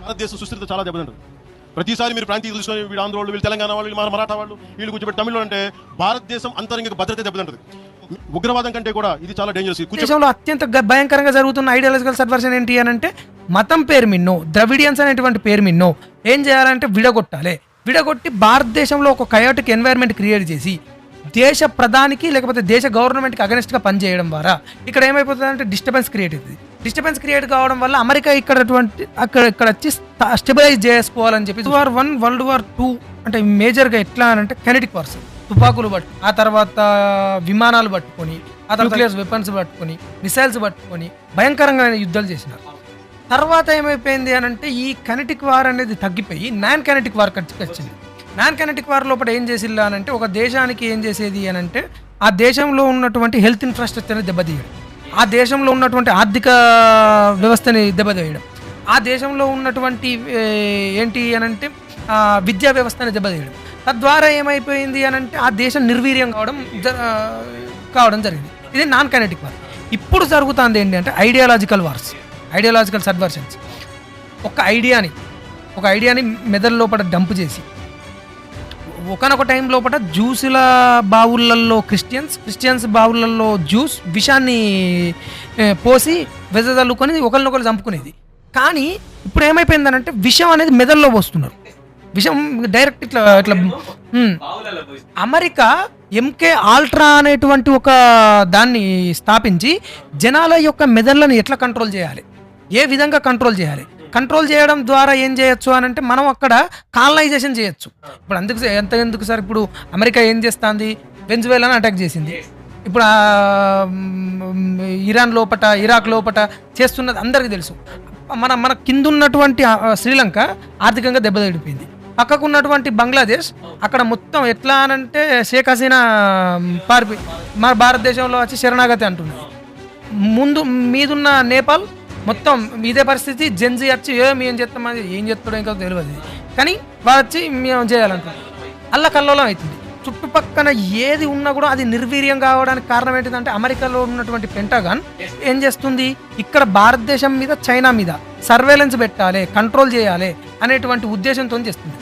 భారతదేశం సుస్థిరత చాలా దెబ్బతింటుంది. ప్రతిసారి మీరు ప్రాంతీయులు తీసుకొని వీళ్ళు ఆంధ్ర వాళ్ళు, వీళ్ళు తెలంగాణ వాళ్ళు, వీళ్ళు మరాఠా వాళ్ళు, వీళ్ళు కూర్చోబెట్టి తమిళ అంటే భారతదేశం అంతరంగిక భద్రత దెబ్బతింటుంది. ఉగ్రవాదం కంటే కూడా ఇది చాలా డేంజరస్. దేశంలో అత్యంత భయంకరంగా జరుగుతున్న ఐడియాలజికల్ సబ్వర్షన్ ఏంటి అని అంటే మతం పేరు మిన్నో, ద్రవిడియన్స్ అనేటువంటి పేరు మిన్నో ఏం చేయాలంటే విడగొట్టి భారతదేశంలో ఒక కయోటిక్ ఎన్వైర్న్మెంట్ క్రియేట్ చేసి దేశ ప్రధానికి లేకపోతే దేశ గవర్నమెంట్కి అగెనిస్ట్గా పనిచేయడం ద్వారా ఇక్కడ ఏమైపోతుందంటే డిస్టర్బెన్స్ క్రియేట్ కావడం వల్ల అమెరికా ఇక్కడ వచ్చి స్టెబిలైజ్ చేసుకోవాలని చెప్పి వార్ 1 వరల్డ్ వార్ 2 అంటే మేజర్గా ఎట్లా అని అంటే కెనెటిక్ వార్స్, తుపాకులు ఆ తర్వాత విమానాలు పట్టుకొని, ఆ తర్వాత న్యూక్లియర్ వెపన్స్ పట్టుకొని, మిసైల్స్ పట్టుకొని భయంకరంగా యుద్ధాలు చేసినారు. తర్వాత ఏమైపోయింది అని అంటే ఈ కెనెటిక్ వార్ అనేది తగ్గిపోయి నాన్ కెనెటిక్ వార్ వచ్చింది. నాన్ కెనెటిక్ వార్ లోపల ఏం చేసిల్లా అని అంటే ఒక దేశానికి ఏం చేసేది అని అంటే ఆ దేశంలో ఉన్నటువంటి హెల్త్ ఇన్ఫ్రాస్ట్రక్చర్ని దెబ్బతీయడం, ఆ దేశంలో ఉన్నటువంటి ఆర్థిక వ్యవస్థని దెబ్బతీయడం, ఆ దేశంలో ఉన్నటువంటి ఏంటి అని అంటే విద్యా వ్యవస్థని దెబ్బతీయడం. తద్వారా ఏమైపోయింది అని అంటే ఆ దేశం నిర్వీర్యం కావడం జరిగింది. ఇది నాన్ కైనెటిక్ వార్. ఇప్పుడు జరుగుతుంది ఏంటి అంటే ఐడియాలజికల్ సబ్వర్షన్స్. ఒక ఐడియాని మెదడు లోపల డంప్ చేసి ఒకనొక టైం లోపల జ్యూసుల బావులలో క్రిస్టియన్స్ బావులలో జ్యూస్ విషాన్ని పోసి వెదజల్లుకొని ఒకరినొకరు చంపుకునేది. కానీ ఇప్పుడు ఏమైపోయిందనంటే విషం అనేది మెదడులో పోస్తున్నారు. విషం డైరెక్ట్ ఇట్లా అమెరికా ఎంకే ఆల్ట్రా అనేటువంటి ఒక దాన్ని స్థాపించి జనాల యొక్క మెదళ్ళను ఎట్లా కంట్రోల్ చేయాలి, ఏ విధంగా కంట్రోల్ చేయడం ద్వారా ఏం చేయొచ్చు అని అంటే మనం అక్కడ కాలనైజేషన్ చేయొచ్చు. ఇప్పుడు ఎందుకు సార్ ఇప్పుడు అమెరికా ఏం చేస్తుంది, వెనిజువేలాను అటాక్ చేసింది, ఇప్పుడు ఇరాక్ లోపట చేస్తున్నది అందరికీ తెలుసు. మన కింద ఉన్నటువంటి శ్రీలంక ఆర్థికంగా దెబ్బతిడిపోయింది. పక్కకు ఉన్నటువంటి బంగ్లాదేశ్ అక్కడ మొత్తం ఎట్లా అనంటే షేక్ హసీనా పారిపోయి మన భారతదేశంలో వచ్చి శరణాగతి అంటున్నది. ముందు మీదున్న నేపాల్ మొత్తం ఇదే పరిస్థితి. జెన్జీ వచ్చి ఏం చేస్తాడో ఇంకా తెలియదు, కానీ వాళ్ళు వచ్చి మేము చేయాలంటున్నారు. కల్లోలం అవుతుంది. చుట్టుపక్కన ఏది ఉన్నా కూడా అది నిర్వీర్యం కావడానికి కారణం ఏంటిదంటే అమెరికాలో ఉన్నటువంటి పెంటగాన్ ఏం చేస్తుంది, ఇక్కడ భారతదేశం మీద చైనా మీద సర్వేలెన్స్ పెట్టాలి, కంట్రోల్ చేయాలి అనేటువంటి ఉద్దేశంతో చేస్తుంది.